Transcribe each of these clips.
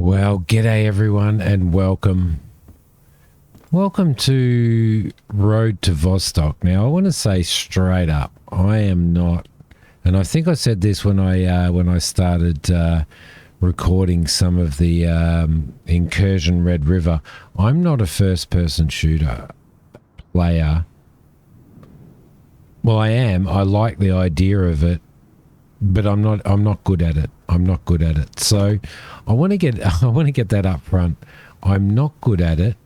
Well, g'day everyone and welcome. Welcome to Road to Vostok. Now, I want to say straight up, I am not, and I think I said this when I started recording some of the Incursion Red River. I'm not a first-person shooter player. Well, I am. I like the idea of it, but I'm not good at it. I'm not good at it. So I want to get that up front. I'm not good at it,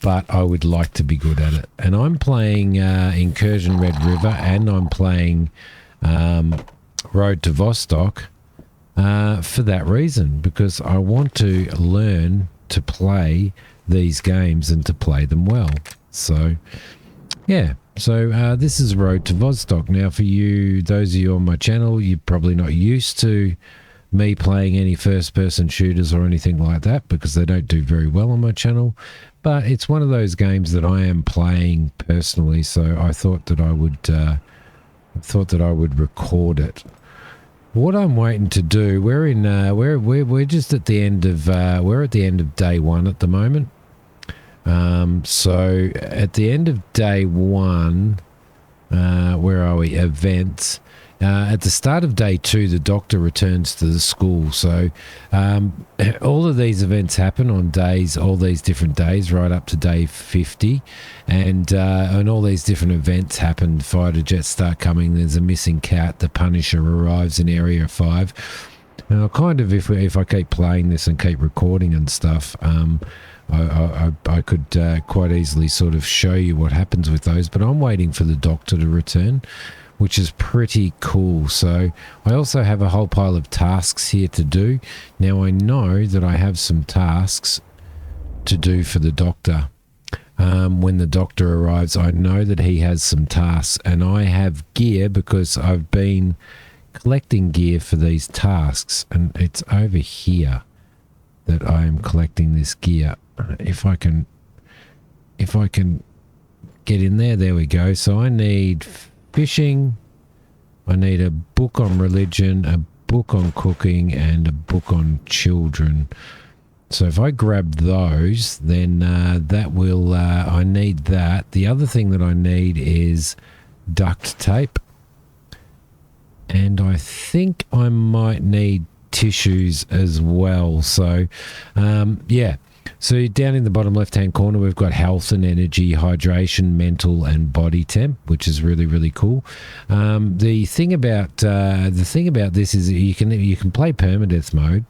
but I would like to be good at it. And I'm playing Incursion Red River, and I'm playing Road to Vostok for that reason, because I want to learn to play these games and to play them well. So yeah. So this is Road to Vostok. Now, for you, those of you on my channel, you're probably not used to me playing any first-person shooters or anything like that, because they don't do very well on my channel. But it's one of those games that I am playing personally, so I thought that I would record it. What I'm waiting to do, we're just at the end of we're at the end of day one at the moment. So at the end of day one, where are we? Events. At the start of day two, the doctor returns to the school. So all of these events happen on all these different days, right up to day 50, and all these different events happen. Fighter jets start coming. There's a missing cat. The Punisher arrives in Area 5. Now, kind of, if I keep playing this and keep recording and stuff, I could quite easily sort of show you what happens with those, but I'm waiting for the doctor to return, which is pretty cool. So I also have a whole pile of tasks here to do. Now, I know that I have some tasks to do for the doctor. When the doctor arrives, I know that he has some tasks, and I have gear because I've been collecting gear for these tasks, and it's over here that I am collecting this gear. If I can get in there we go. So I need fishing, I need a book on religion, a book on cooking, and a book on children. So if I grab those, then that will I need that. The other thing that I need is duct tape, and I think I might need tissues as well. So yeah, so down in the bottom left hand corner we've got health and energy, hydration, mental and body temp, which is really cool. The thing about this is you can play permadeath mode,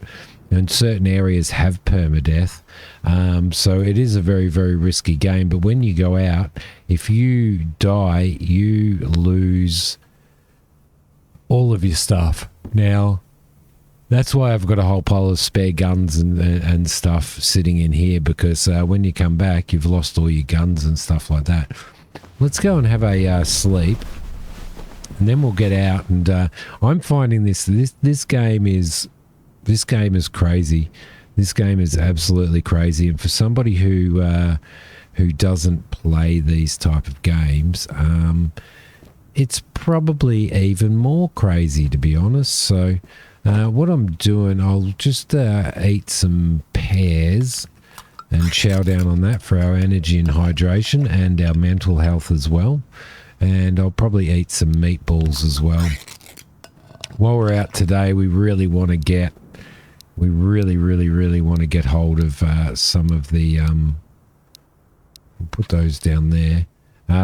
and certain areas have permadeath, so it is a very risky game. But when you go out, if you die, you lose all of your stuff. Now, that's why I've got a whole pile of spare guns and stuff sitting in here, because when you come back, you've lost all your guns and stuff like that. Let's go and have a sleep, and then we'll get out. And I'm finding this game is crazy. This game is absolutely crazy, and for somebody who doesn't play these type of games, it's probably even more crazy, to be honest. So what I'm doing, I'll just eat some pears and chow down on that for our energy and hydration and our mental health as well. And I'll probably eat some meatballs as well. While we're out today, we really want to get hold of some of the we'll put those down there.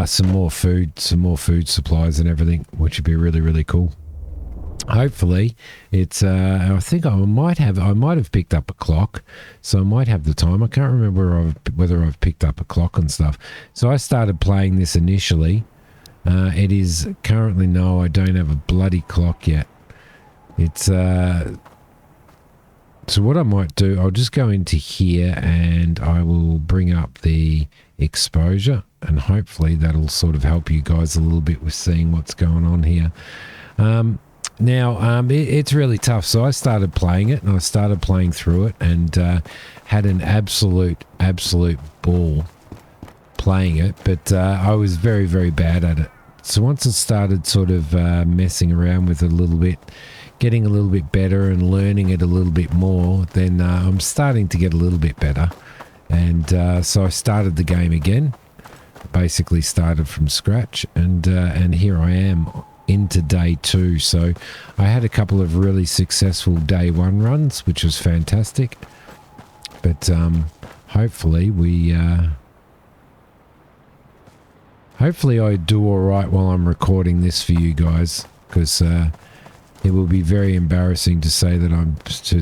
Some more food supplies and everything, which would be really cool. Hopefully it's I think I might have picked up a clock, so I might have the time. I can't remember whether I've picked up a clock and stuff. So I started playing this initially. It is currently, no, I don't have a bloody clock yet. It's so what I might do, I'll just go into here and I will bring up the exposure, and hopefully that'll sort of help you guys a little bit with seeing what's going on here. Now, it's really tough. So I started playing it, and I started playing through it, and had an absolute ball playing it. But I was very bad at it. So once I started sort of messing around with it a little bit, getting a little bit better and learning it a little bit more, then I'm starting to get a little bit better. And so I started the game again, basically started from scratch, and here I am into day 2. So I had a couple of really successful day 1 runs, which was fantastic. But hopefully I do all right while I'm recording this for you guys, because it will be very embarrassing to say that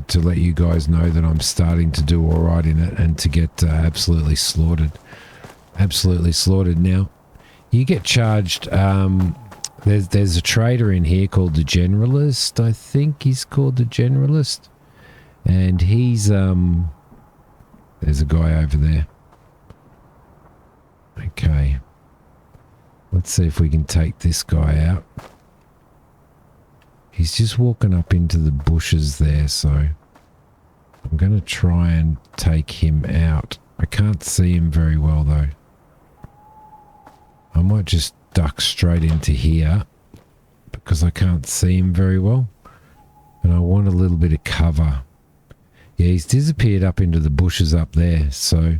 to let you guys know that I'm starting to do all right in it, and to get absolutely slaughtered. Now, you get charged. There's a trader in here called the Generalist. I think he's called the Generalist, and he's there's a guy over there. Okay, let's see if we can take this guy out. He's just walking up into the bushes there, so I'm going to try and take him out. I can't see him very well, though. I might just duck straight into here because I can't see him very well. And I want a little bit of cover. Yeah, he's disappeared up into the bushes up there, so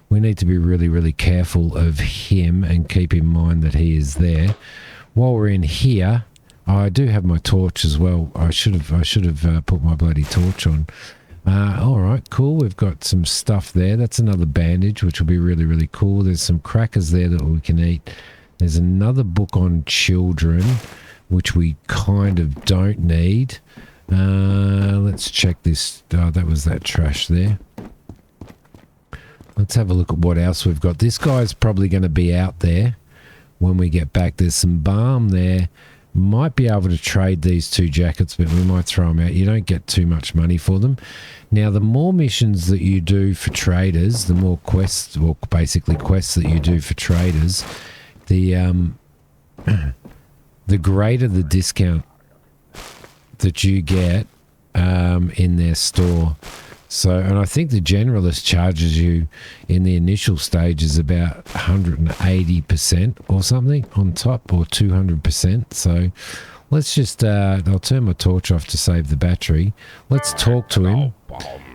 we need to be really, really careful of him and keep in mind that he is there. While we're in here, I do have my torch as well. I should have put my bloody torch on. All right, cool. We've got some stuff there. That's another bandage, which will be really, really cool. There's some crackers there that we can eat. There's another book on children, which we kind of don't need. Let's check this. Oh, that was that trash there. Let's have a look at what else we've got. This guy's probably going to be out there when we get back. There's some balm there. Might be able to trade these 2 jackets, but we might throw them out. You don't get too much money for them. Now, the more missions that you do for traders, the more quests, or basically quests that you do for traders, the greater the discount that you get in their store. So, and I think the Generalist charges you in the initial stages about 180% or something on top, or 200%. So let's just, I'll turn my torch off to save the battery. Let's talk to him.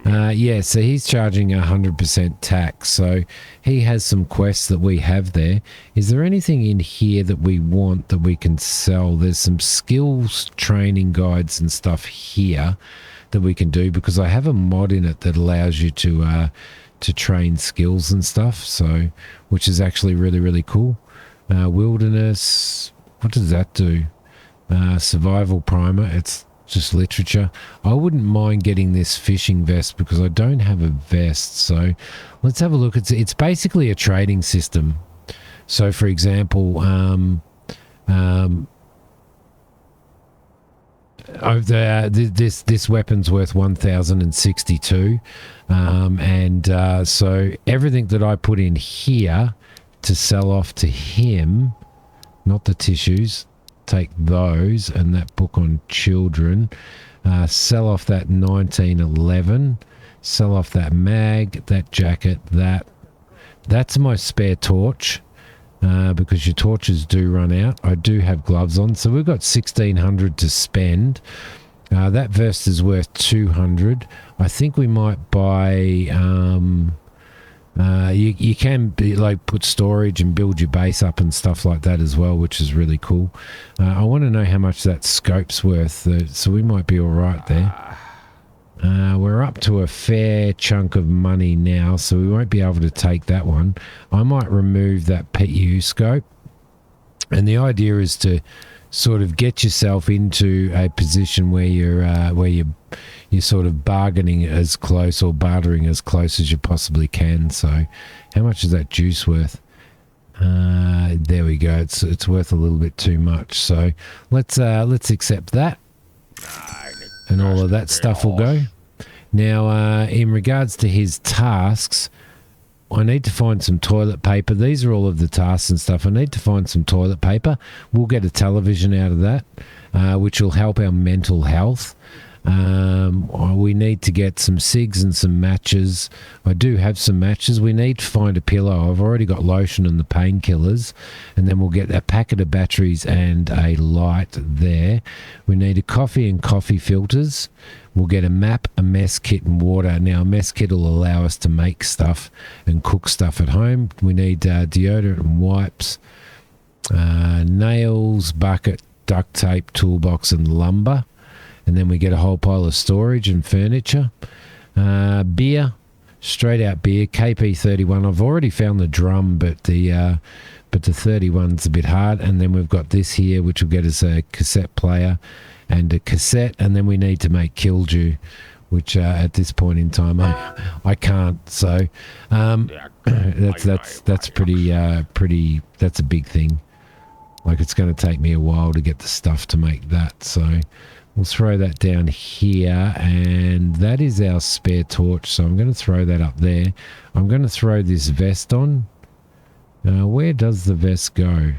Yeah, so he's charging 100% tax. So he has some quests that we have there. Is there anything in here that we want that we can sell? There's some skills training guides and stuff here that we can do, because I have a mod in it that allows you to train skills and stuff, so which is actually really, really cool. Wilderness, what does that do? Survival primer, it's just literature. I wouldn't mind getting this fishing vest because I don't have a vest, so let's have a look. It's basically a trading system. So for example, this weapon's worth 1,062, and so everything that I put in here to sell off to him, not the tissues, take those, and that book on children, sell off that 1911, sell off that mag, that jacket, that's my spare torch. Because your torches do run out. I do have gloves on, so we've got 1,600 to spend. That vest is worth 200. I think we might buy. You can put storage and build your base up and stuff like that as well, which is really cool. I want to know how much that scope's worth, so we might be all right there. We're up to a fair chunk of money now, so we won't be able to take that one. I might remove that PU scope, and the idea is to sort of get yourself into a position where you're sort of bargaining as close, or bartering as close as you possibly can. So, how much is that juice worth? There we go. It's worth a little bit too much. So let's accept that. And all of that stuff will go. Now, in regards to his tasks, I need to find some toilet paper. These are all of the tasks and stuff. I need to find some toilet paper. We'll get a television out of that, which will help our mental health. We need to get some cigs and some matches. I do have some matches. We need to find a pillow. I've already got lotion and the painkillers, and then we'll get a packet of batteries and a light there. We need a coffee and coffee filters. We'll get a map, a mess kit, and water. Now, a mess kit will allow us to make stuff and cook stuff at home. We need deodorant and wipes, nails, bucket, duct tape, toolbox, and lumber. And then we get a whole pile of storage and furniture. Beer, straight out beer, KP31. I've already found the drum, but the 31's a bit hard. And then we've got this here, which will get us a cassette player and a cassette. And then we need to make Killdew, which at this point in time I can't. So that's pretty. That's a big thing. Like, it's going to take me a while to get the stuff to make that. So we'll throw that down here, and that is our spare torch. So I'm going to throw that up there. I'm going to throw this vest on. Where does the vest go?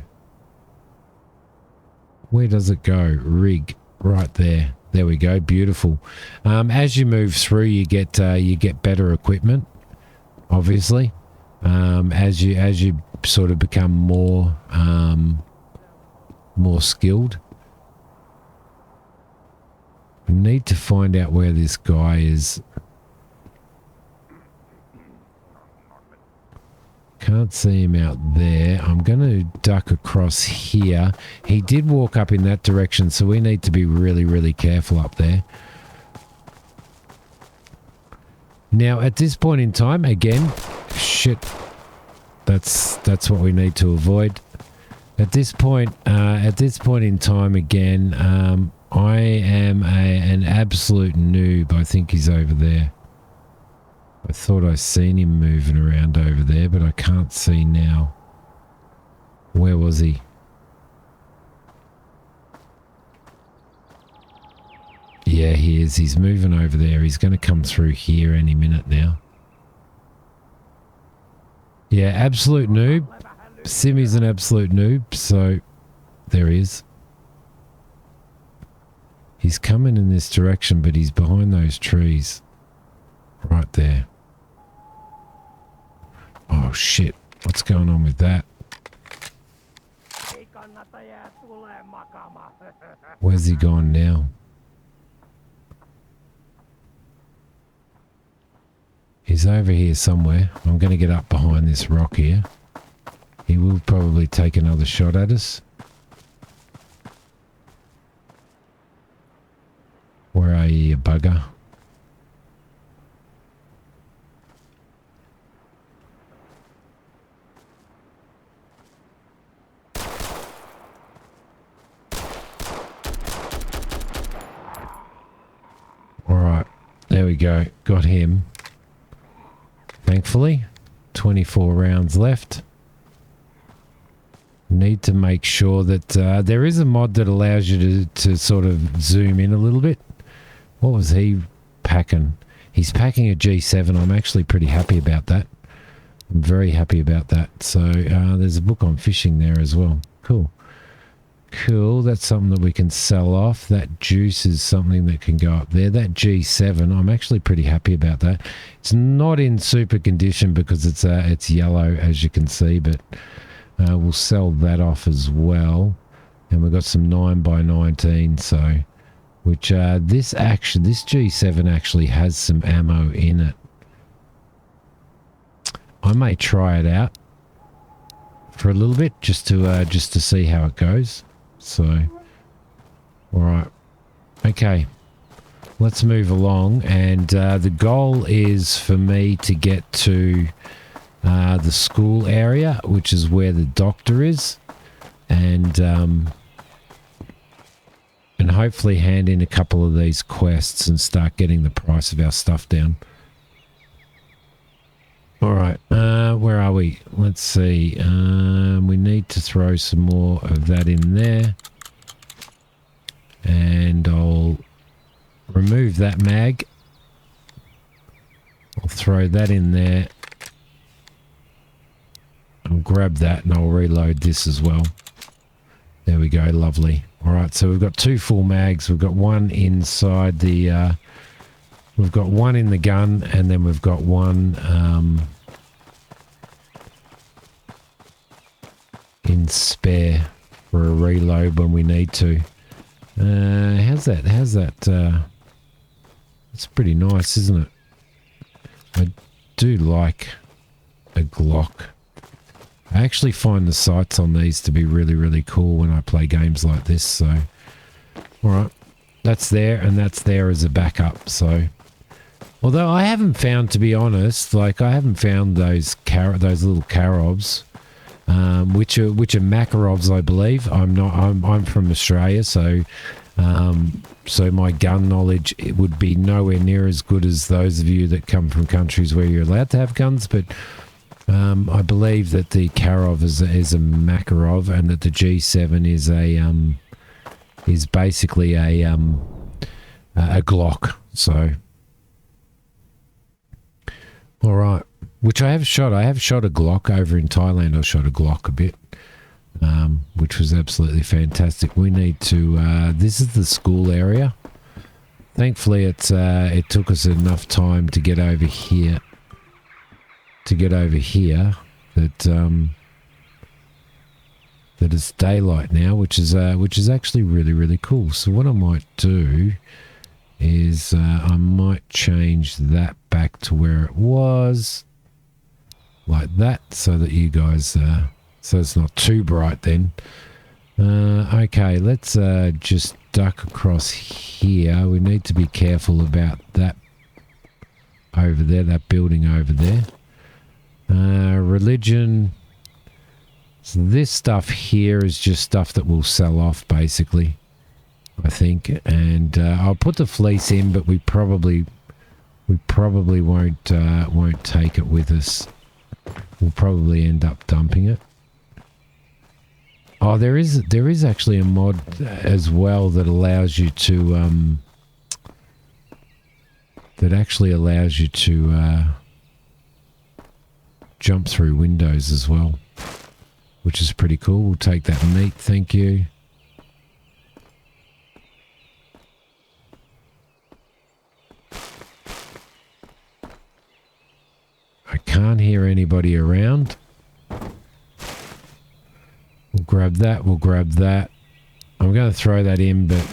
Where does it go? Rig, right there. There we go. Beautiful. As you move through, you get better equipment, obviously. As you sort of become more skilled. I need to find out where this guy is. Can't see him out there. I'm going to duck across here. He did walk up in that direction, so we need to be really, really careful up there. Now, at this point in time, again, shit, that's what we need to avoid. At this point in time, again, I am an absolute noob. I think he's over there. I thought I seen him moving around over there, but I can't see now. Where was he? Yeah, he is. He's moving over there. He's going to come through here any minute now. Yeah, absolute noob. Simmy's an absolute noob, so there he is. He's coming in this direction, but he's behind those trees. Right there. Oh, shit. What's going on with that? Where's he gone now? He's over here somewhere. I'm going to get up behind this rock here. He will probably take another shot at us. Where are you, you bugger? Alright, there we go. Got him. Thankfully, 24 rounds left. Need to make sure that there is a mod that allows you to sort of zoom in a little bit. What was he packing? He's packing a G7. I'm actually pretty happy about that. I'm very happy about that. So there's a book on fishing there as well. Cool. Cool. That's something that we can sell off. That juice is something that can go up there. That G7, I'm actually pretty happy about that. It's not in super condition because it's yellow, as you can see, but we'll sell that off as well. And we've got some 9x19, so which this G7 actually has some ammo in it. I may try it out for a little bit just to see how it goes. So, all right, okay, let's move along. And the goal is for me to get to the school area, which is where the doctor is, and hopefully hand in a couple of these quests and start getting the price of our stuff down. All right, where are we? Let's see. We need to throw some more of that in there. And I'll remove that mag. I'll throw that in there. I'll grab that and I'll reload this as well. There we go, lovely. All right, so we've got 2 full mags. We've got one inside the... we've got one in the gun, and then we've got one in spare for a reload when we need to. How's that? It's pretty nice, isn't it? I do like a Glock. I actually find the sights on these to be really, really cool when I play games like this. So, all right, that's there, and that's there as a backup. So, although I haven't found, to be honest, like I haven't found those little Karovs, which are Makarovs, I believe. I'm from Australia, so so my gun knowledge, it would be nowhere near as good as those of you that come from countries where you're allowed to have guns, but I believe that the Karov is a Makarov, and that the G7 is basically a Glock. So, all right, which I have shot. I have shot a Glock over in Thailand. I shot a Glock a bit, which was absolutely fantastic. We need to. This is the school area. Thankfully, it took us enough time to get over here. That it's daylight now, which is actually really, really cool. So what I might do is I might change that back to where it was, like that, so that you guys so it's not too bright then. Okay, let's just duck across here. We need to be careful about that over there, that building over there. Religion. So this stuff here is just stuff that will sell off, basically, I think. And I'll put the fleece in, but we probably won't take it with us. We'll probably end up dumping it. Oh, there is actually a mod as well that allows you to jump through windows as well, which is pretty cool. We'll take that meat, thank you. I can't hear anybody around. We'll grab that, we'll grab that. I'm going to throw that in, but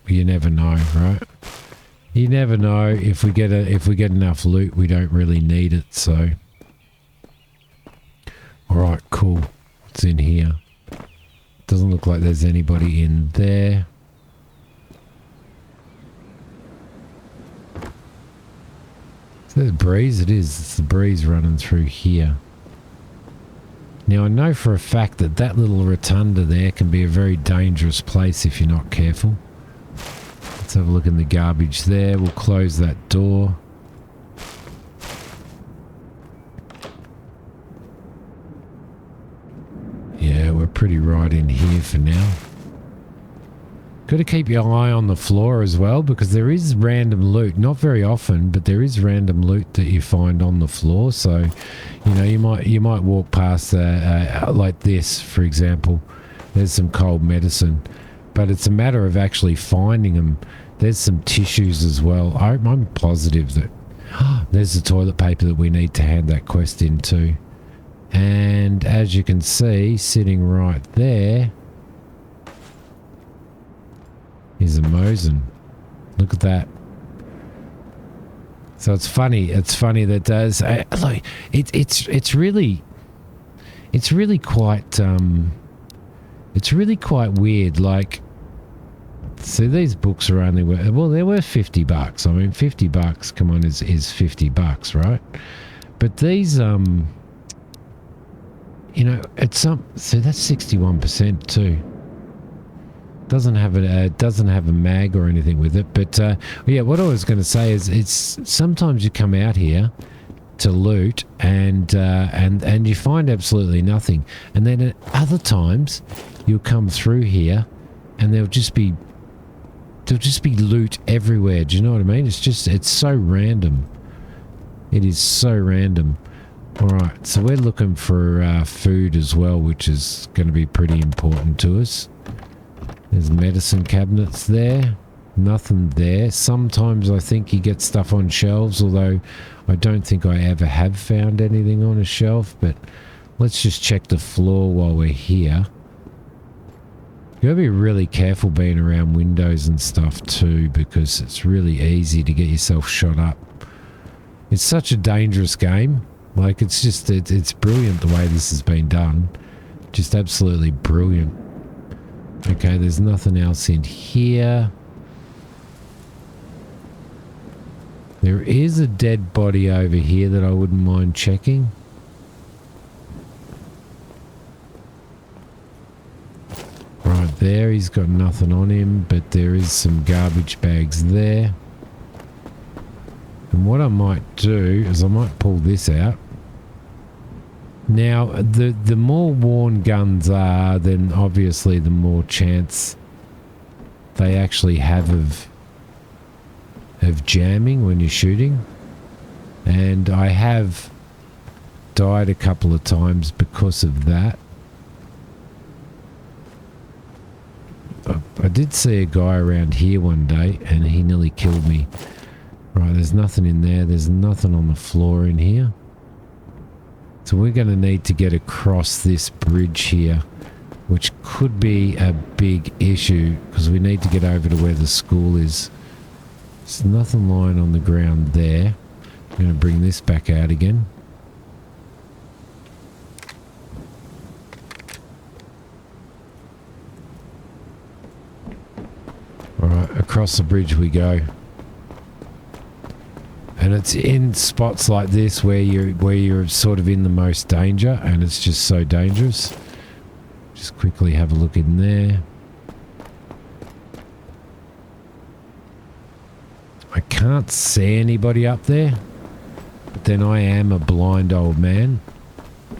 you never know, right? You never know. If we get enough loot, we don't really need it, so... Alright, cool. What's in here? Doesn't look like there's anybody in there. Is that a breeze? It is. It's the breeze running through here. Now, I know for a fact that that little rotunda there can be a very dangerous place if you're not careful. Let's have a look in the garbage there. We'll close that door. Yeah, we're pretty right in here for now. Got to keep your eye on the floor as well, because there is random loot. Not very often, but there is random loot that you find on the floor. So, you know, you might walk past like this, for example. There's some cold medicine, but it's a matter of actually finding them. There's some tissues as well. I'm positive that there's the toilet paper that we need to hand that quest into. And as you can see, sitting right there is a Mosin. Look at that. So it's funny. It's funny that does. Like it's really quite weird. Like, so these books are only worth, well, they're worth $50. I mean, $50. Come on, is $50, right? But these you know, it's so that's 61% too. Doesn't have a mag or anything with it, but yeah, what I was going to say is, it's sometimes you come out here to loot and you find absolutely nothing, and then at other times you'll come through here and there'll just be loot everywhere. Do you know what I mean? It's so random. It is so random. All right, so we're looking for food as well, which is going to be pretty important to us. There's medicine cabinets there. Nothing there. Sometimes I think you get stuff on shelves, although I don't think I ever have found anything on a shelf. But let's just check the floor while we're here. You gotta be really careful being around windows and stuff too, because it's really easy to get yourself shot up. It's such a dangerous game. Like, it's just, it's brilliant the way this has been done. Just absolutely brilliant. Okay, there's nothing else in here. There is a dead body over here that I wouldn't mind checking. Right there, he's got nothing on him, but there is some garbage bags there. And what I might do is I might pull this out. Now, the more worn guns are, then obviously the more chance they actually have of jamming when you're shooting. And I have died a couple of times because of that. I did see a guy around here one day and he nearly killed me. Right, there's nothing in there. There's nothing on the floor in here. So we're going to need to get across this bridge here, which could be a big issue because we need to get over to where the school is. There's nothing lying on the ground there. I'm going to bring this back out again. Alright, across the bridge we go. And it's in spots like this where you're sort of in the most danger, and it's just so dangerous. Just quickly have a look in there. I can't see anybody up there, but then I am a blind old man,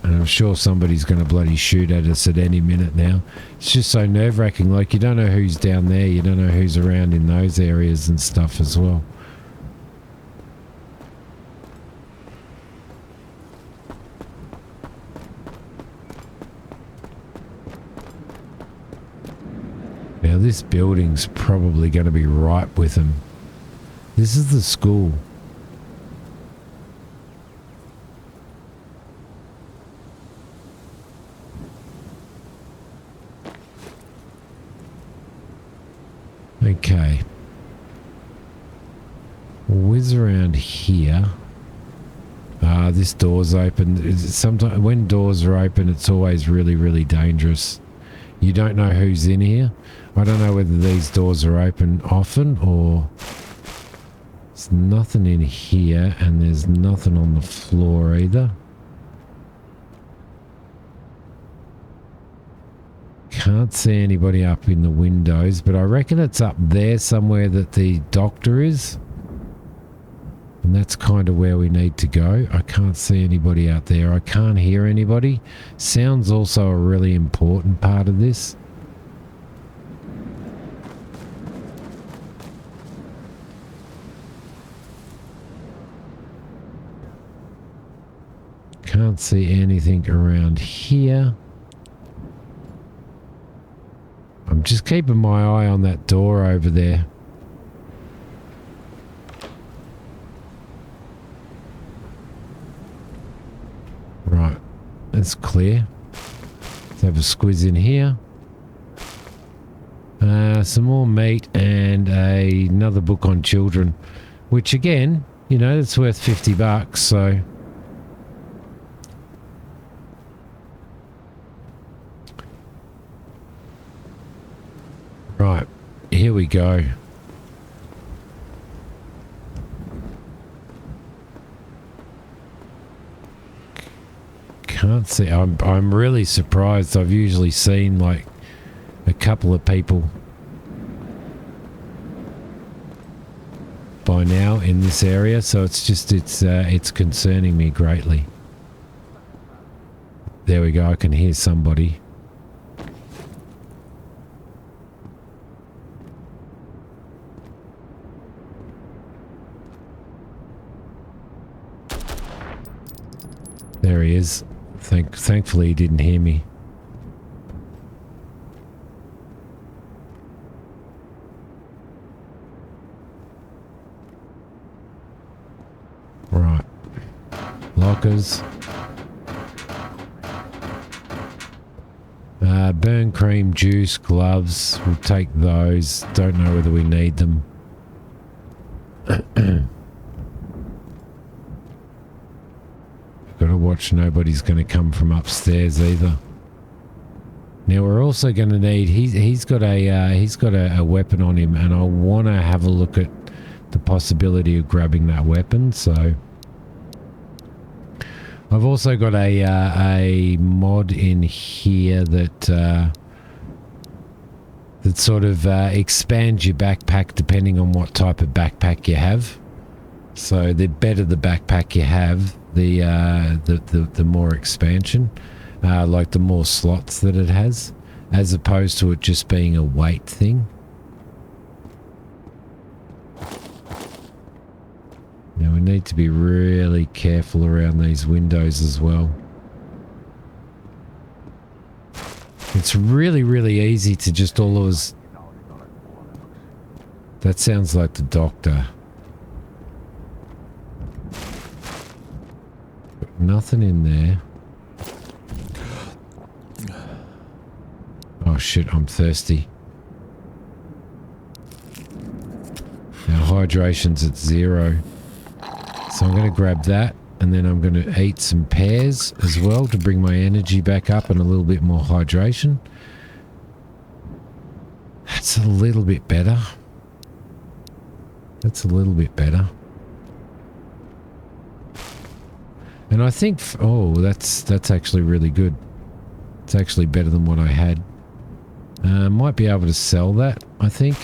and I'm sure somebody's going to bloody shoot at us at any minute now. It's just so nerve-wracking. Like, you don't know who's down there, you don't know who's around in those areas and stuff as well. Now this building's probably going to be ripe with them. This is the school. Okay. We'll whiz around here. This door's open. Sometimes when doors are open, it's always really, really dangerous. You don't know who's in here. I don't know whether these doors are open often or... There's nothing in here, and there's nothing on the floor either. Can't see anybody up in the windows, but I reckon it's up there somewhere that the doctor is. And that's kind of where we need to go. I can't see anybody out there. I can't hear anybody. Sound's also a really important part of this. Can't see anything around here. I'm just keeping my eye on that door over there. Right, that's clear. Let's have a squiz in here. Some more meat and another book on children, which again, you know, it's worth $50, so... Right, here we go. Can't see. I'm really surprised. I've usually seen like a couple of people by now in this area, so it's just it's concerning me greatly. There we go. I can hear somebody. There he is. Thankfully he didn't hear me. lockers. Burn cream, juice, gloves. We'll take those. Don't know whether we need them. Got to watch nobody's going to come from upstairs either. Now we're also going to need. He's got a weapon on him, and I want to have a look at the possibility of grabbing that weapon. So I've also got a mod in here that sort of expands your backpack depending on what type of backpack you have. So the better the backpack you have, the more expansion, like the more slots that it has, as opposed to it just being a weight thing. Now we need to be really careful around these windows as well. It's really, really easy to just always... That sounds like the doctor. But nothing in there. Oh shit, I'm thirsty. Now hydration's at 0. So I'm going to grab that, and then I'm going to eat some pears as well to bring my energy back up and a little bit more hydration. That's a little bit better. That's a little bit better. And I think, oh, that's actually really good. It's actually better than what I had. Might be able to sell that, I think.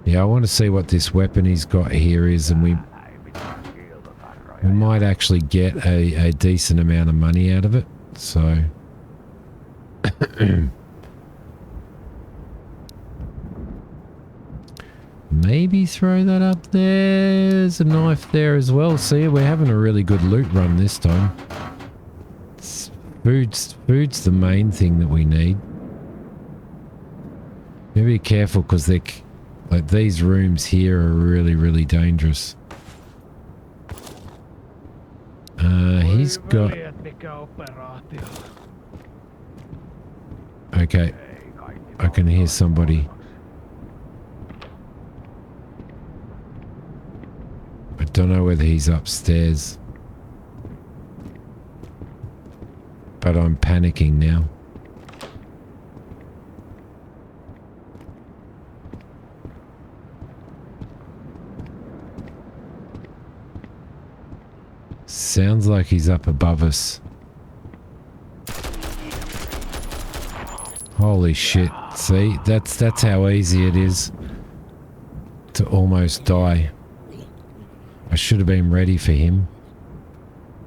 Yeah, I want to see what this weapon he's got here is, and we might actually get a decent amount of money out of it. So maybe throw that up there. There's a knife there as well. See, we're having a really good loot run this time. Food's the main thing that we need. Be careful, because they're... Like, these rooms here are really, really dangerous. He's got... Okay. I can hear somebody. I don't know whether he's upstairs. But I'm panicking now. Sounds like he's up above us. Holy shit. See, that's how easy it is to almost die. I should have been ready for him.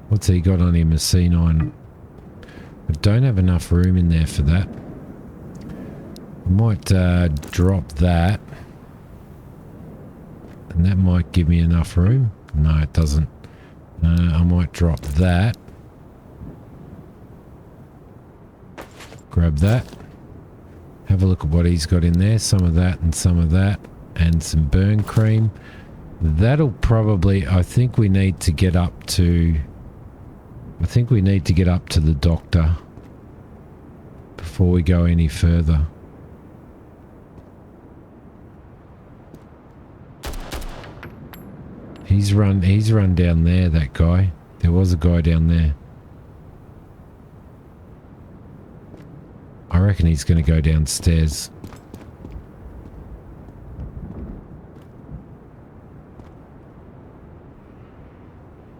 What's he got on him? A C9. I don't have enough room in there for that. I might drop that. And that might give me enough room. No, it doesn't. I might drop that. Grab that. Have a look at what he's got in there. Some of that and some of that. And some burn cream. That'll probably... I think we need to get up to... I think we need to get up to the doctor before we go any further. He's run down there, that guy. There was a guy down there. I reckon he's going to go downstairs.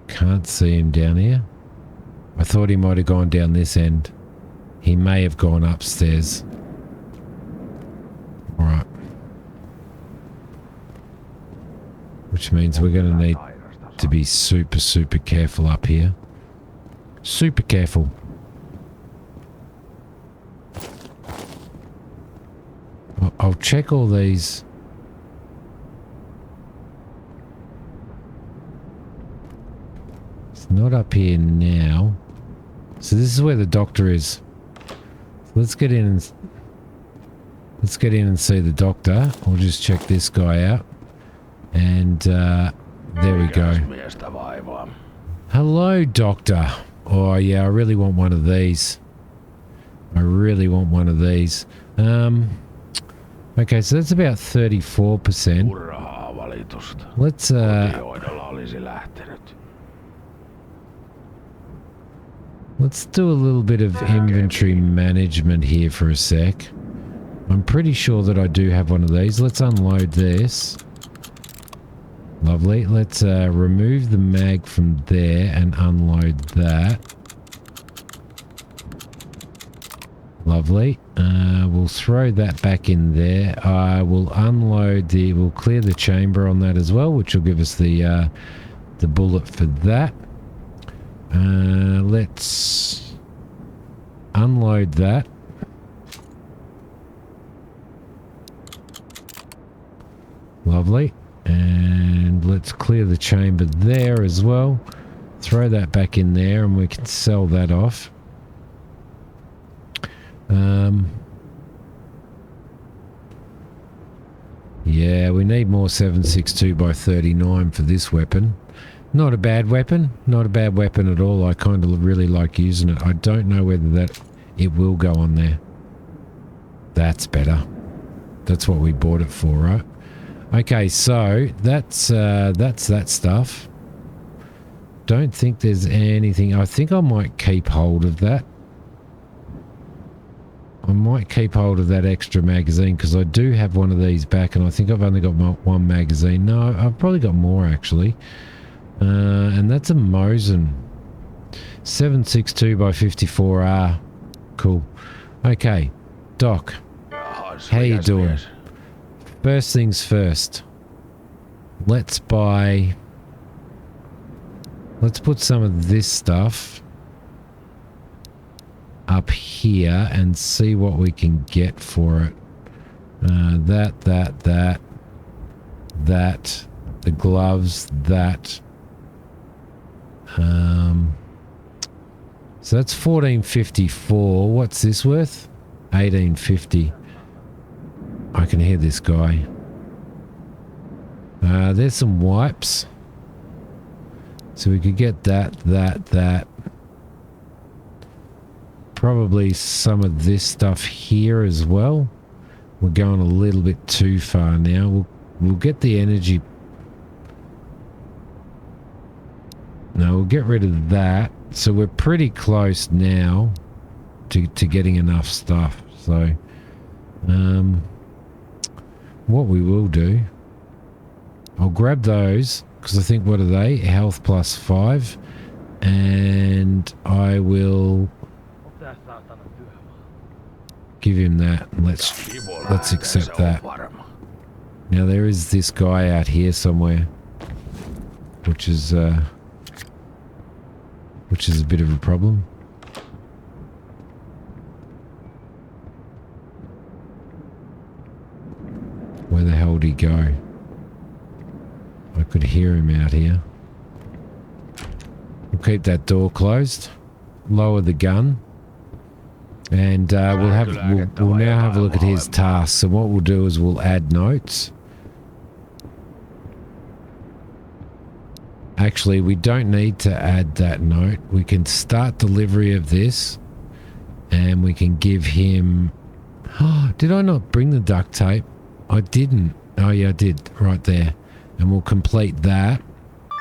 Can't see him down here. I thought he might have gone down this end. He may have gone upstairs. Alright. Which means we're going to need to be super, super careful up here. Super careful. I'll check all these. It's not up here now. So this is where the doctor is. So let's get in and Let's get in and see the doctor. We'll just check this guy out. And there we go. Hello, doctor. Oh, yeah, I really want one of these. I really want one of these. Okay, so that's about 34%. Let's do a little bit of inventory management here for a sec. I'm pretty sure that I do have one of these. Let's unload this. Lovely. Let's remove the mag from there and unload that. Lovely. We'll throw that back in there. We'll unload the... We'll clear the chamber on that as well, which will give us the bullet for that. Let's unload that. Lovely. And let's clear the chamber there as well. Throw that back in there and we can sell that off. Yeah, we need more 7.62x39 for this weapon. Not a bad weapon. Not a bad weapon at all. I kind of really like using it. I don't know whether it will go on there. That's better. That's what we bought it for, right? Okay, so that's that stuff. Don't think there's anything. I think I might keep hold of that. I might keep hold of that extra magazine because I do have one of these back and I think I've only got one magazine. No, I've probably got more actually. And that's a Mosin. 7.62x54R. Cool. Okay, Doc. How you doing? First things first. Let's put some of this stuff up here and see what we can get for it. That, the gloves, that. So that's 14.54. What's this worth? 18.50. I can hear this guy. There's some wipes. So we could get that. Probably some of this stuff here as well. We're going a little bit too far now. We'll get the energy. No, we'll get rid of that. So we're pretty close now to getting enough stuff. So, what we will do, I'll grab those because I think, what are they? Health +5, and I will give him that. And let's accept that. Now there is this guy out here somewhere, which is a bit of a problem. Where the hell did he go? I could hear him out here. We'll keep that door closed. Lower the gun. And we'll now have a look at his tasks. So what we'll do is we'll add notes. Actually, we don't need to add that note. We can start delivery of this. And we can give him... Oh, did I not bring the duct tape? I didn't. Oh yeah, I did. Right there. And we'll complete that.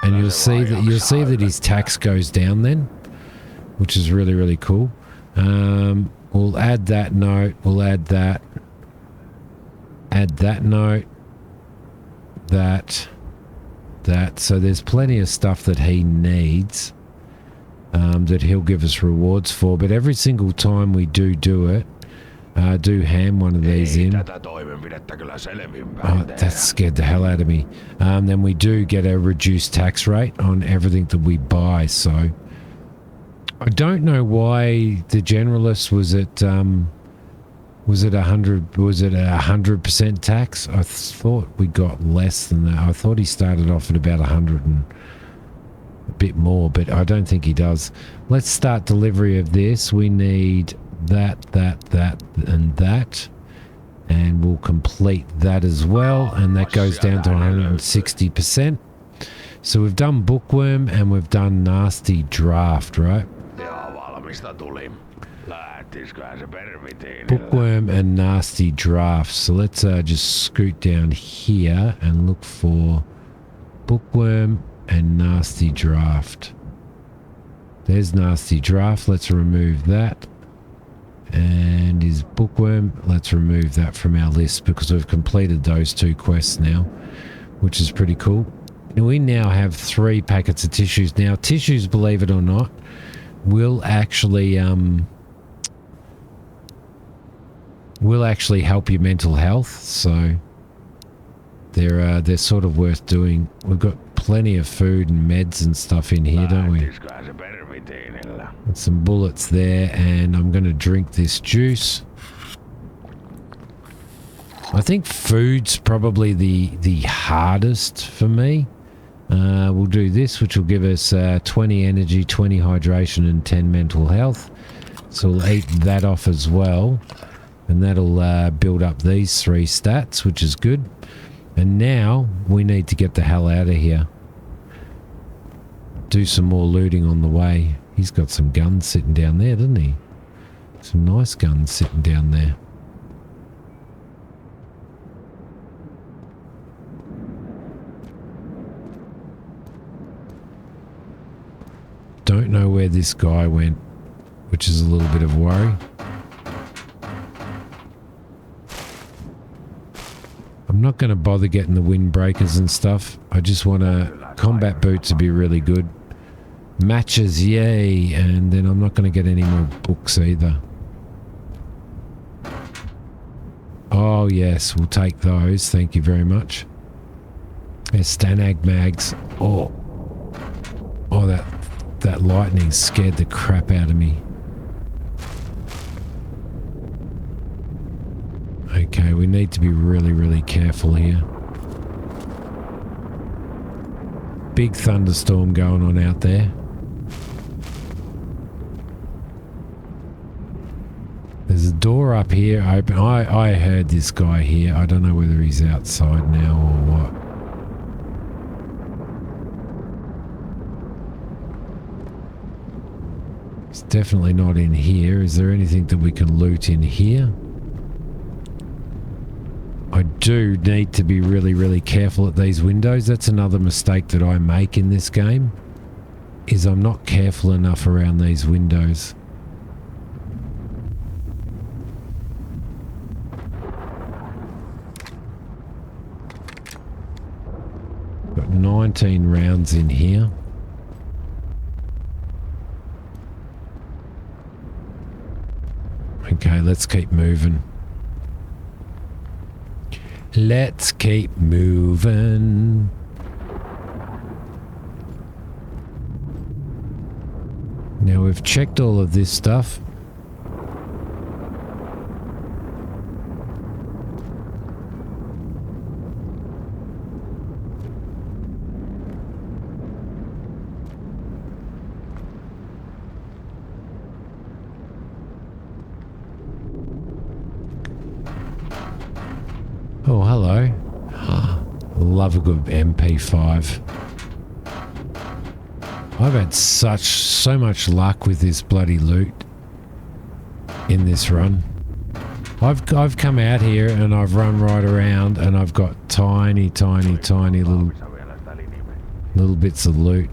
And you'll see that his tax goes down then. Which is really, really cool. We'll add that note. We'll add that. Add that note. That. So there's plenty of stuff that he needs. That he'll give us rewards for. But every single time we do it, do ham one of these in. Oh, that scared the hell out of me. Then we do get a reduced tax rate on everything that we buy. So I don't know why the generalist was at 100% tax. I thought we got less than that. I thought he started off at about 100 and a bit more, but I don't think he does. Let's start delivery of this. We need that, and that. And we'll complete that as well. And that goes down to 160%. So we've done bookworm and we've done nasty draft, right? Bookworm and nasty draft. So let's just scoot down here and look for bookworm and nasty draft. There's nasty draft. Let's remove that. And is bookworm. Let's remove that from our list because we've completed those 2 quests now, which is pretty cool. And we now have 3 packets of tissues. Now, tissues, believe it or not, will actually help your mental health. So they're sort of worth doing. We've got plenty of food and meds and stuff in here, don't we? And some bullets there, and I'm going to drink this juice. I think food's probably the hardest for me. We'll do this, which will give us 20 energy, 20 hydration, and 10 mental health. So we'll eat that off as well. And that'll build up these 3 stats, which is good. And now we need to get the hell out of here. Do some more looting on the way. He's got some guns sitting down there, doesn't he? Some nice guns sitting down there. Don't know where this guy went, which is a little bit of worry. I'm not going to bother getting the windbreakers and stuff. I just want combat boots to be really good. Matches, yay, and then I'm not going to get any more books either. Oh yes, we'll take those, thank you very much. There's Stanag mags. Oh, that lightning scared the crap out of me. Okay, we need to be really, really careful here. Big thunderstorm going on out there. There's a door up here open. I heard this guy here. I don't know whether he's outside now or what. It's definitely not in here. Is there anything that we can loot in here? I do need to be really, really careful at these windows. That's another mistake that I make in this game, is I'm not careful enough around these windows. Got 19 rounds in here. Okay, let's keep moving. Let's keep moving. Now we've checked all of this stuff. Oh, hello. Love a good MP5. I've had so much luck with this bloody loot in this run. I've come out here and I've run right around and I've got tiny little bits of loot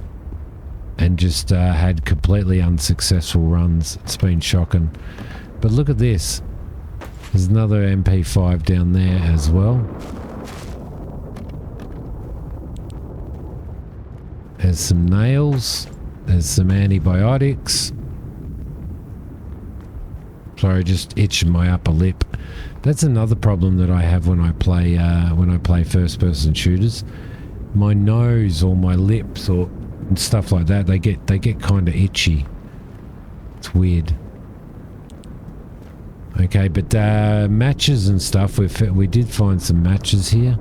and just had completely unsuccessful runs. It's been shocking. But look at this. There's another MP5 down there as well. There's some nails. There's some antibiotics. Sorry, just itching my upper lip. That's another problem that I have when I play first-person shooters. My nose or my lips or stuff like that, they get kind of itchy. It's weird. Okay, but matches and stuff, we did find some matches here,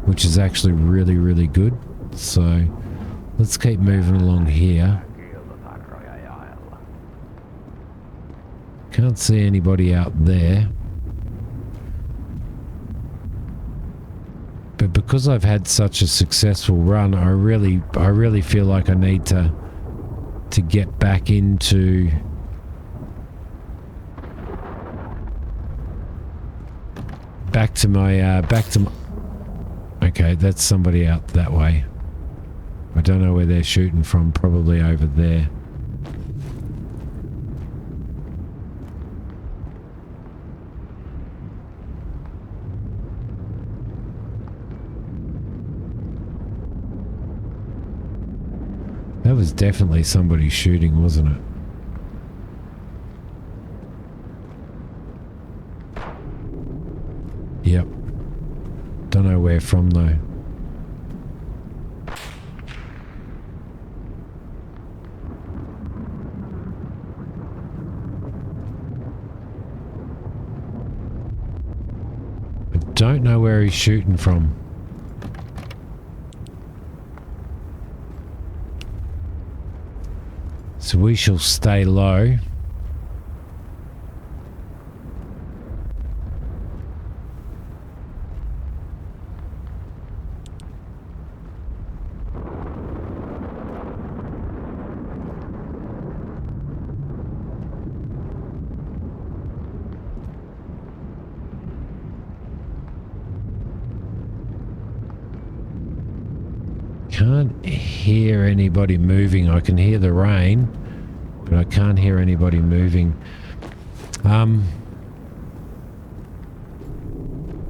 which is actually really, really good. So let's keep moving along here. Can't see anybody out there. But because I've had such a successful run, I really feel like I need to get back into my okay, that's somebody out that way. I don't know where they're shooting from, probably over there. That was definitely somebody shooting, wasn't it? Yep. Don't know where from though. I don't know where he's shooting from. So we shall stay low. Can't hear anybody moving. I can hear the rain, but I can't hear anybody moving.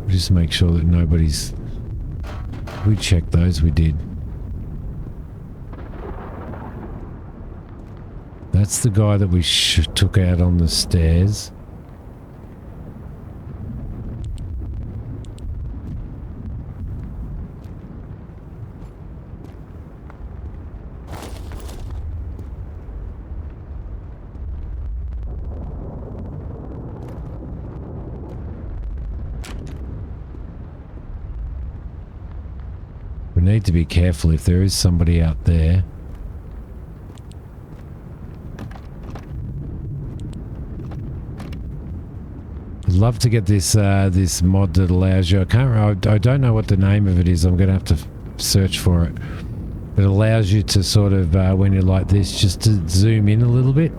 Just make sure that nobody's... We checked those, we did. That's the guy that we took out on the stairs. We need to be careful if there is somebody out there. I'd love to get this this mod that allows you. I don't know what the name of it is. I'm going to have to search for it. It allows you to sort of when you're like this, just to zoom in a little bit.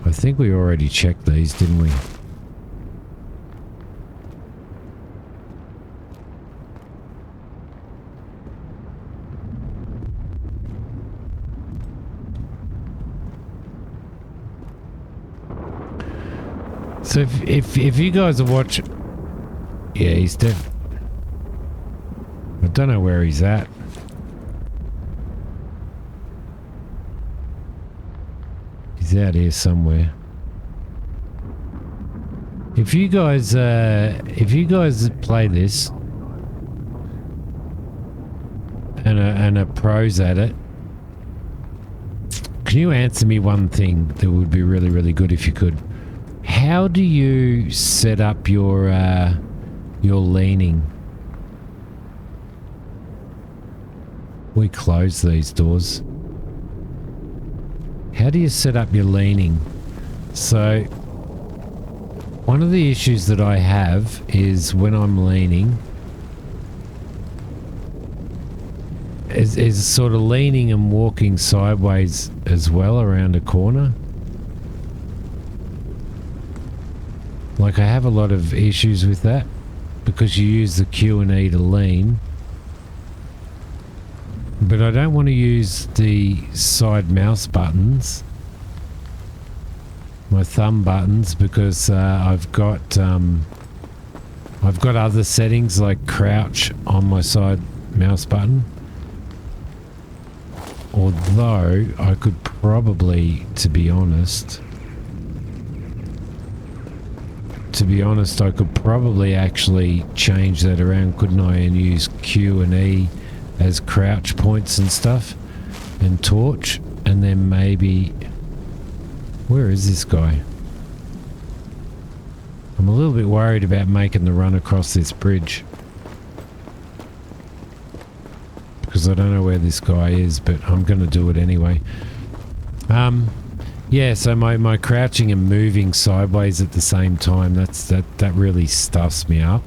I think we already checked these, didn't we? So if you guys are watching... Yeah, he's dead. I don't know where he's at. He's out here somewhere. If you guys play this and are pros at it, can you answer me one thing that would be really, really good if you could? How do you set up your leaning? We close these doors. How do you set up your leaning? So, one of the issues that I have is when I'm leaning, is sort of leaning and walking sideways as well around a corner. Like, I have a lot of issues with that because you use the Q and E to lean. But I don't want to use the side mouse buttons, my thumb buttons, because I've got other settings like crouch on my side mouse button. Although I could probably, to be honest, I could probably actually change that around, couldn't I, and use Q and E as crouch points and stuff, and torch, and then maybe... Where is this guy? I'm a little bit worried about making the run across this bridge, because I don't know where this guy is, but I'm going to do it anyway. Yeah, so my crouching and moving sideways at the same time, that really stuffs me up.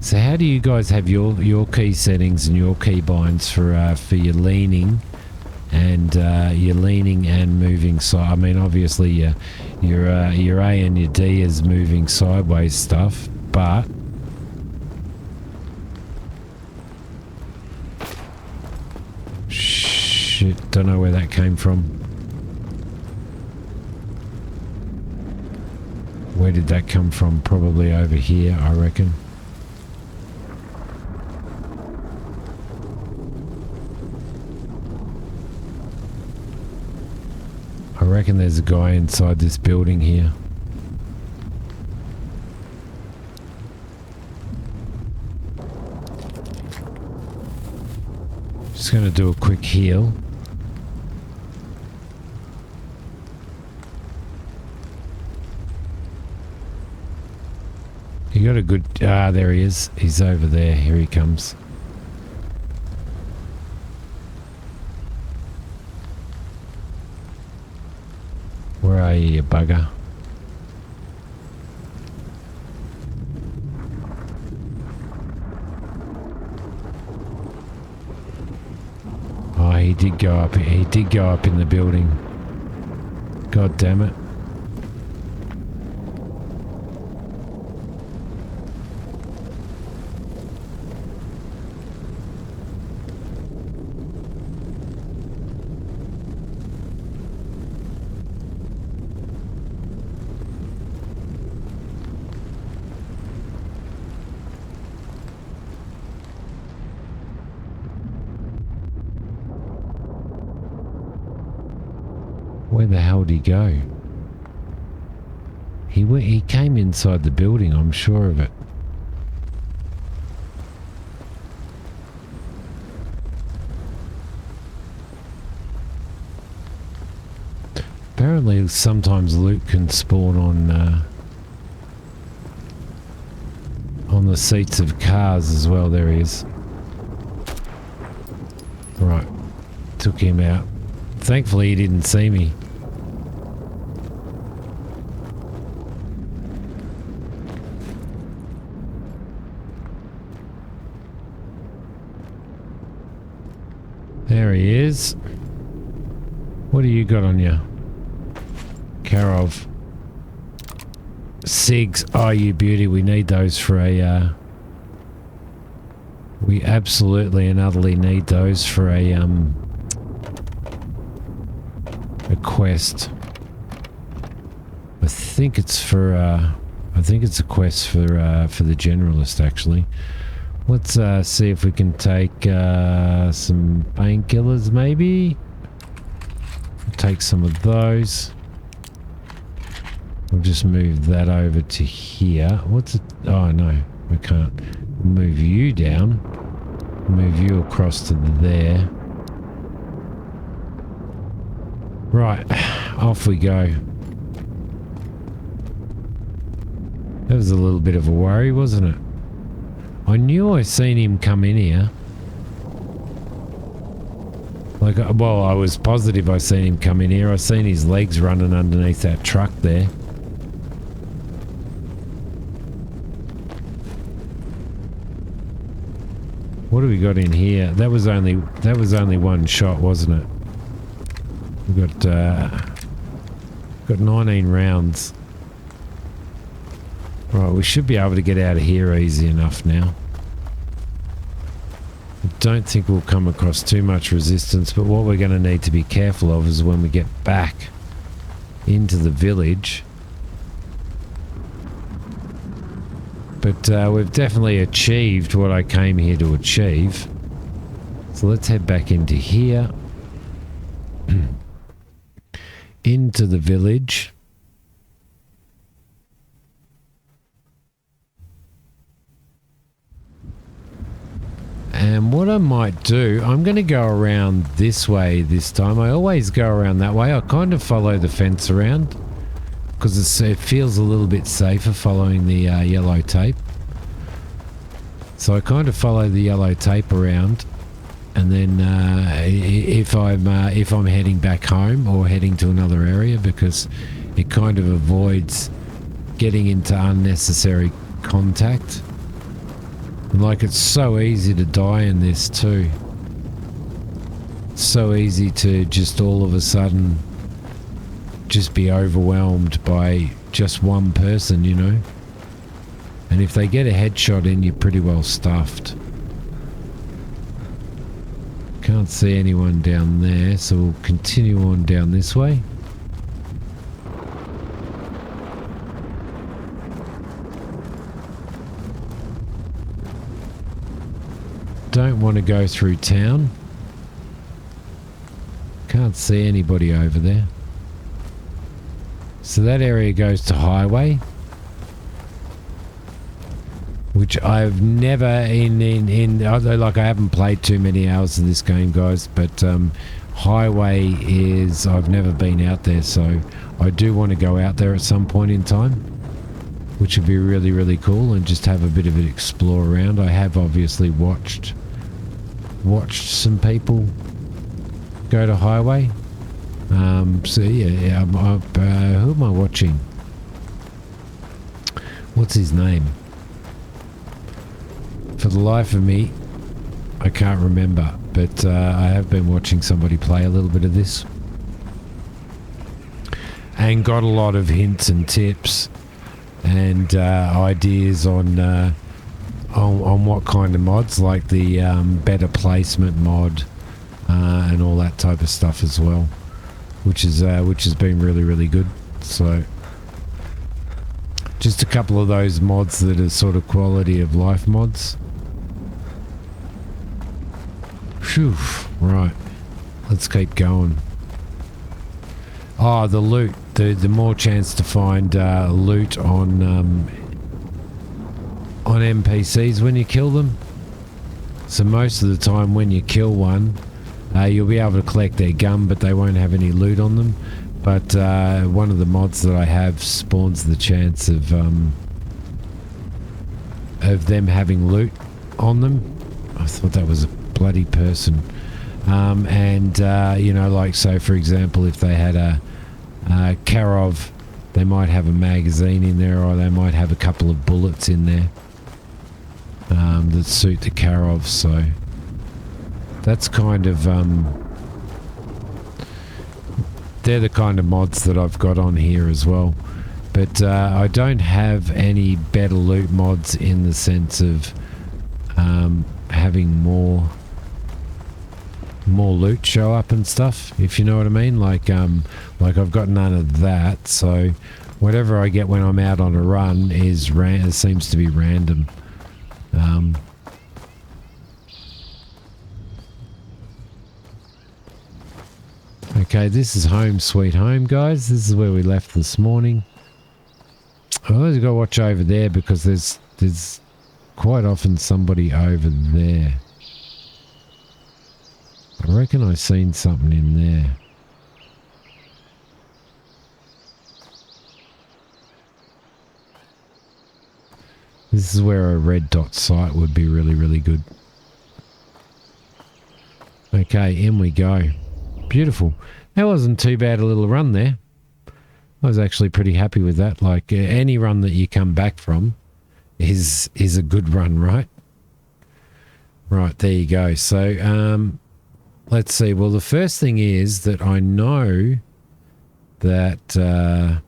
So how do you guys have your key settings and your key binds for your leaning and moving side? I mean, obviously your A and your D is moving sideways stuff, but shit, don't know where that came from. Where did that come from? Probably over here, I reckon. I reckon there's a guy inside this building here. Just going to do a quick heal. You got a good... Ah, there he is. He's over there. Here he comes. Where are you, you bugger? Oh, he did go up. He did go up in the building. God damn it. Where the hell did he go? He came inside the building, I'm sure of it. Apparently sometimes loot can spawn on the seats of cars as well. There he is. Right. Took him out. Thankfully he didn't see me. There he is. What do you got on you? Karov. SIGs. Oh, you beauty. We need those for a... we absolutely and utterly need those for a quest. I think it's for... I think it's a quest for the generalist, actually. Let's see if we can take some painkillers, maybe. We'll take some of those. We'll just move that over to here. What's it? Oh, no, we can't. We'll move you down. Move you across to there. Right, off we go. That was a little bit of a worry, wasn't it? I knew I seen him come in here. Like, well, I was positive I seen him come in here. I seen his legs running underneath that truck there. What do we got in here? That was only one shot, wasn't it? We got 19 rounds. Right, we should be able to get out of here easy enough now. I don't think we'll come across too much resistance, but what we're going to need to be careful of is when we get back into the village. But we've definitely achieved what I came here to achieve. So let's head back into here. Into the village. And what I might do, I'm going to go around this way this time. I always go around that way. I kind of follow the fence around because it feels a little bit safer following the yellow tape. So I kind of follow the yellow tape around And then if I'm heading back home or heading to another area, because it kind of avoids getting into unnecessary contact. And like, it's so easy to die in this too. So easy to just all of a sudden just be overwhelmed by just one person, you know. And if they get a headshot in, you're pretty well stuffed. Can't see anyone down there, so we'll continue on down this way. Don't want to go through town. Can't see anybody over there. So that area goes to highway, which I've never although like I haven't played too many hours of this game, guys, but highway is, I've never been out there, so I do want to go out there at some point in time, which would be really, really cool, and just have a bit of an explore around. I have obviously watched some people go to highway. So yeah, who am I watching? What's his name? For the life of me, I can't remember, but I have been watching somebody play a little bit of this and got a lot of hints and tips and ideas on what kind of mods, like the better placement mod and all that type of stuff as well, which has been really, really good. So just a couple of those mods that are sort of quality of life mods. Phew, right, let's keep going. Oh, the loot, the more chance to find loot on NPCs when you kill them. So most of the time when you kill one, you'll be able to collect their gun, but they won't have any loot on them. But one of the mods that I have spawns the chance of them having loot on them. I thought that was a bloody person. You know, like, so for example, if they had a Karov, they might have a magazine in there, or they might have a couple of bullets in there that suit the Karov. So that's kind of they're the kind of mods that I've got on here as well. But I don't have any better loot mods in the sense of having more loot show up and stuff, if you know what I mean. Like I've got none of that, so whatever I get when I'm out on a run seems to be random. Okay, this is home sweet home, guys. This is where we left this morning. I've always got to watch over there, because there's quite often somebody over there. I reckon I seen something in there. This is where a red dot sight would be really, really good. Okay, in we go. Beautiful. That wasn't too bad a little run there. I was actually pretty happy with that. Like, any run that you come back from is a good run, right? Right, there you go. So, let's see. Well, the first thing is that I know that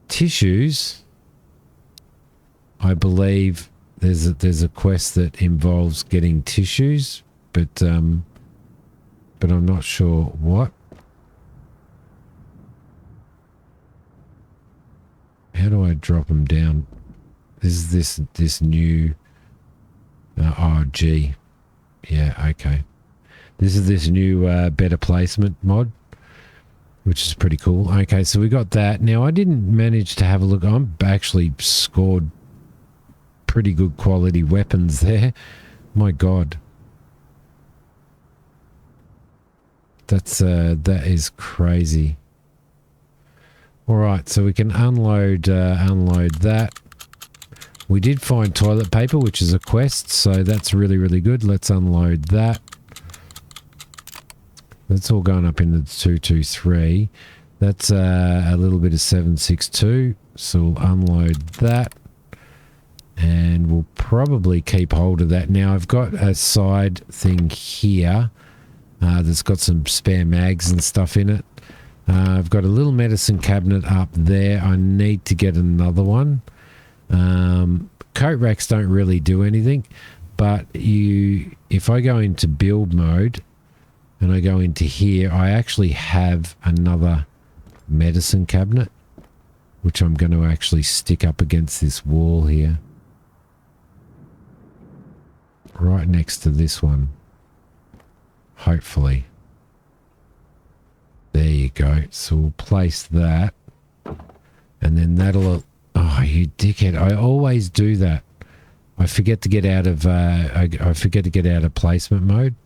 tissues, I believe there's a quest that involves getting tissues, but I'm not sure what. How do I drop them down? This is this new oh gee. Yeah, okay. This is this new better placement mod, which is pretty cool. Okay, so we got that. Now, I didn't manage to have a look. I'm actually scored pretty good quality weapons there. My God. That is crazy. All right, so we can unload that. We did find toilet paper, which is a quest, so that's really, really good. Let's unload that. That's all going up into the 223. That's a little bit of 762, so we'll unload that. And we'll probably keep hold of that. Now, I've got a side thing here that's got some spare mags and stuff in it. I've got a little medicine cabinet up there. I need to get another one. Coat racks don't really do anything, but if I go into build mode and I go into here, I actually have another medicine cabinet, which I'm going to actually stick up against this wall here, right next to this one, hopefully. There you go. So we'll place that, and then that'll... Oh, you dickhead! I always do that. I forget to get out of I forget to get out of placement mode,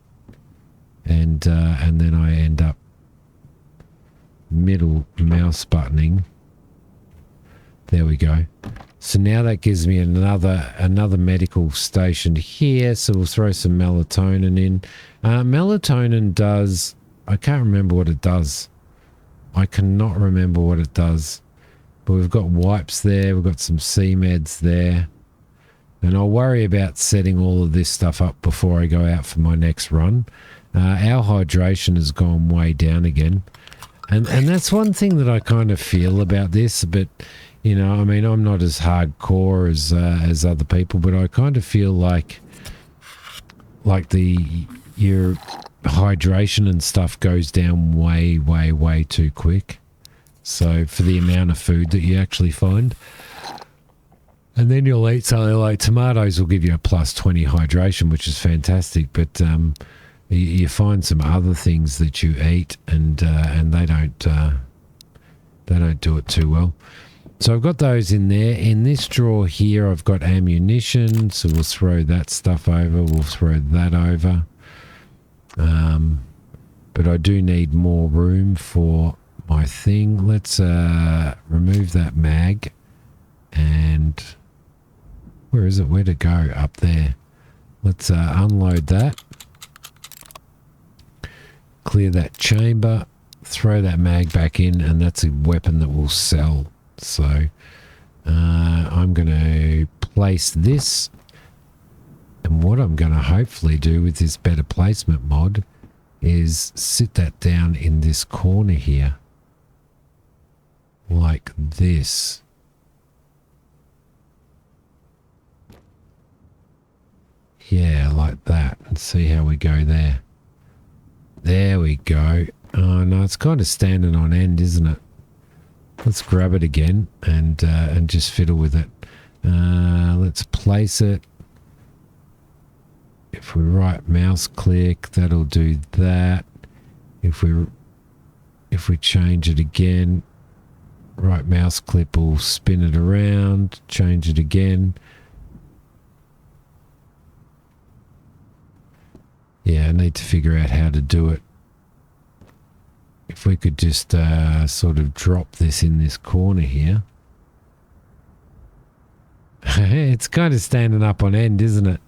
and then I end up middle mouse buttoning. There we go. So now that gives me another medical station here. So we'll throw some melatonin in. Melatonin does... I can't remember what it does. I cannot remember what it does. But we've got wipes there. We've got some C-meds there. And I'll worry about setting all of this stuff up before I go out for my next run. Our hydration has gone way down again. And that's one thing that I kind of feel about this. But, you know, I mean, I'm not as hardcore as other people, but I kind of feel like your hydration and stuff goes down way, way, way too quick. So for the amount of food that you actually find. And then you'll eat something like tomatoes will give you a plus 20 hydration, which is fantastic. But you find some other things that you eat and they don't do it too well. So I've got those in there. In this drawer here, I've got ammunition. So we'll throw that stuff over. We'll throw that over. But I do need more room for my thing. Let's remove that mag. And where is it? Where to go? Up there. Let's unload that. Clear that chamber. Throw that mag back in, and that's a weapon that will sell. So I'm going to place this. And what I'm going to hopefully do with this better placement mod is sit that down in this corner here. Like this. Yeah, like that. And see how we go there. There we go. Oh no, it's kind of standing on end, isn't it? Let's grab it again and just fiddle with it. Let's place it. If we right mouse click, that'll do that. If we change it again, right mouse click will spin it around, change it again. Yeah, I need to figure out how to do it. If we could just sort of drop this in this corner here. It's kind of standing up on end, isn't it?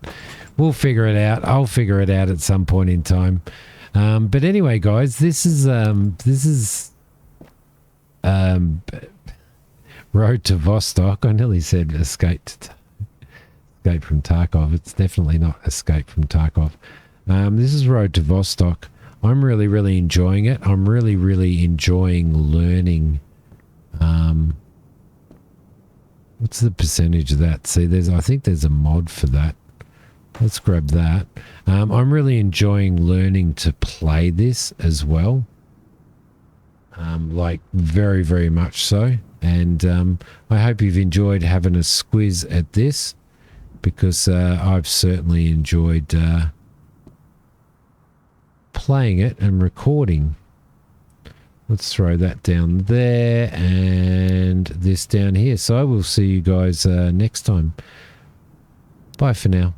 We'll figure it out. I'll figure it out at some point in time. But anyway, guys, this is Road to Vostok. I nearly said Escape from Tarkov. It's definitely not Escape from Tarkov. This is Road to Vostok. I'm really, really enjoying it. I'm really, really enjoying learning. What's the percentage of that? See, I think there's a mod for that. Let's grab that. I'm really enjoying learning to play this as well. Like very, very much so. And I hope you've enjoyed having a squiz at this, because I've certainly enjoyed playing it and recording. Let's throw that down there and this down here. So I will see you guys next time. Bye for now.